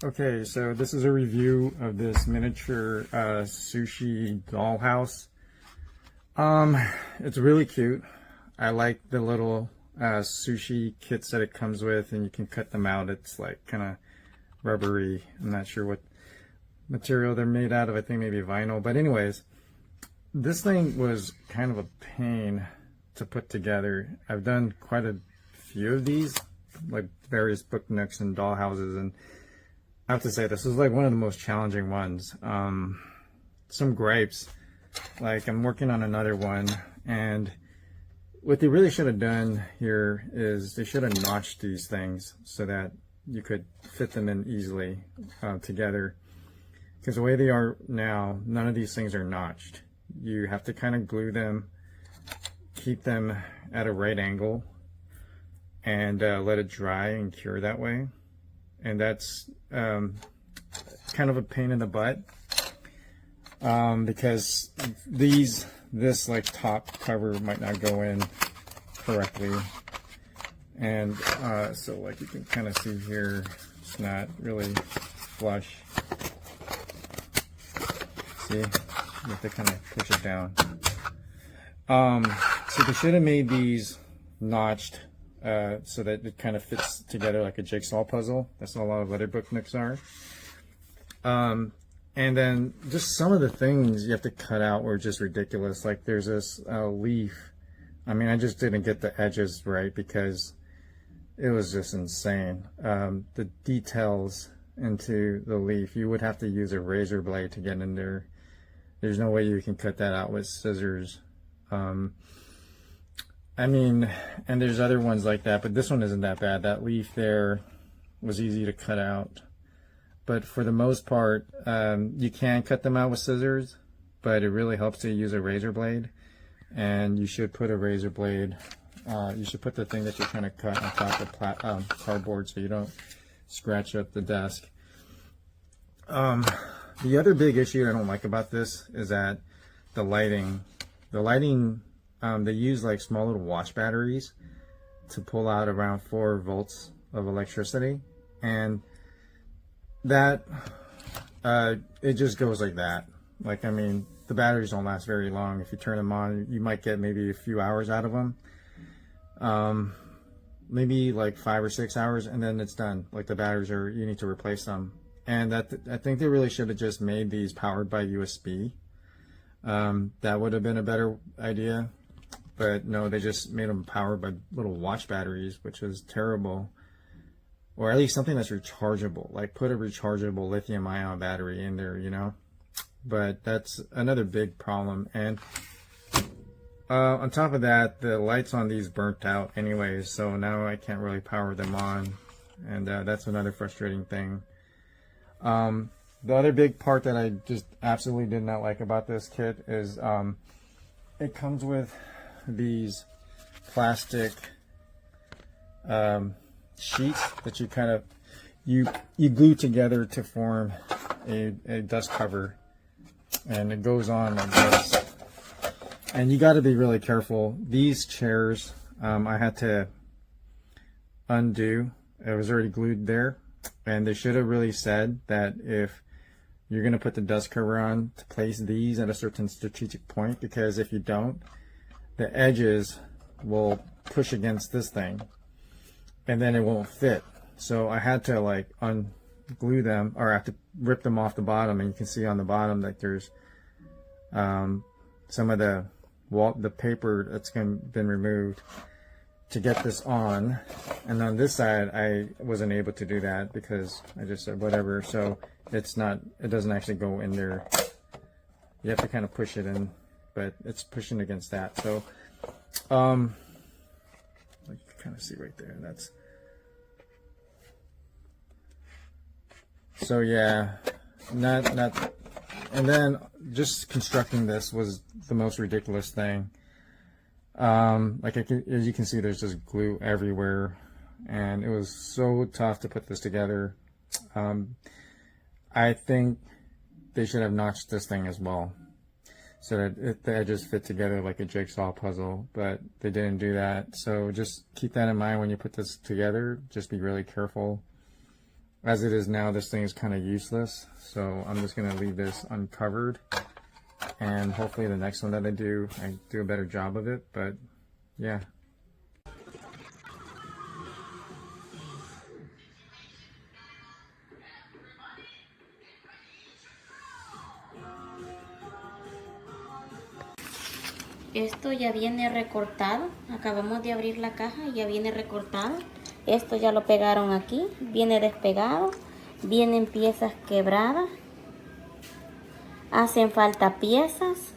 Okay, so this is a review of this miniature sushi dollhouse. Um, it's really cute. I like the little sushi kits that it comes with, and you can cut them out. It's like kind of rubbery. I'm not sure what material they're made out of. I think maybe vinyl. But anyways, this thing was kind of a pain to put together. I've done quite a few of these, like various book nooks and dollhouses, and I have to say this is like one of the most challenging ones. Some gripes. Like I'm working on another one, and what they really should have done here is they should have notched these things so that you could fit them in easily together. Because the way they are now, none of these things are notched. You have to kind of glue them, keep them at a right angle, and let it dry and cure that way. And that's kind of a pain in the butt because this like top cover might not go in correctly, and so like you can kind of see here, it's not really flush. See, you have to kind of push it down. So they should have made these notched so that it kind of fits together like a jigsaw puzzle. That's what a lot of leather book nooks are. And then just some of the things you have to cut out were just ridiculous. Like there's this leaf. I mean, I just didn't get the edges right because it was just insane. The details into the leaf, you would have to use a razor blade to get in there. There's no way you can cut that out with scissors. I mean, and there's other ones like that, but this one isn't that bad. That leaf there was easy to cut out. But for the most part, you can cut them out with scissors, but it really helps to use a razor blade. And you should put a razor blade, you should put the thing that you're trying to cut on top of cardboard so you don't scratch up the desk. The other big issue I don't like about this is that the lighting, they use like small little watch batteries to pull out around 4 volts of electricity, and that it just goes like that. Like, I mean, the batteries don't last very long. If you turn them on, you might get maybe a few hours out of them, maybe like 5 or 6 hours, and then it's done. Like the batteries are, you need to replace them. And I think they really should have just made these powered by USB. That would have been a better idea. But no, they just made them powered by little watch batteries, which is terrible. Or at least something that's rechargeable. Like put a rechargeable lithium-ion battery in there, you know. But that's another big problem. And on top of that, the lights on these burnt out anyways, so now I can't really power them on. And that's another frustrating thing. The other big part that I just absolutely did not like about this kit is it comes with these plastic sheets that you kind of you glue together to form a dust cover, and it goes on like this. And you got to be really careful. These chairs I had to undo. It was already glued there, and they should have really said that if you're going to put the dust cover on, to place these at a certain strategic point, because if you don't, the edges will push against this thing and then it won't fit. So I had to like unglue them, or I have to rip them off the bottom, and you can see on the bottom that there's some of the paper that's been removed to get this on. And on this side I wasn't able to do that because I just said whatever, so it doesn't actually go in there. You have to kind of push it in, but it's pushing against that. So like you can kind of see right there, that's, so yeah, not and then just constructing this was the most ridiculous thing. Like as you can see, there's just glue everywhere, and it was so tough to put this together. I think they should have notched this thing as well, so that the edges fit together like a jigsaw puzzle, but they didn't do that. So just keep that in mind when you put this together. Just be really careful. As it is now, this thing is kind of useless. So I'm just going to leave this uncovered. And hopefully the next one that I do a better job of it. But yeah. Esto ya viene recortado. Acabamos de abrir la caja y ya viene recortado. Esto ya lo pegaron aquí. Viene despegado. Vienen piezas quebradas. Hacen falta piezas.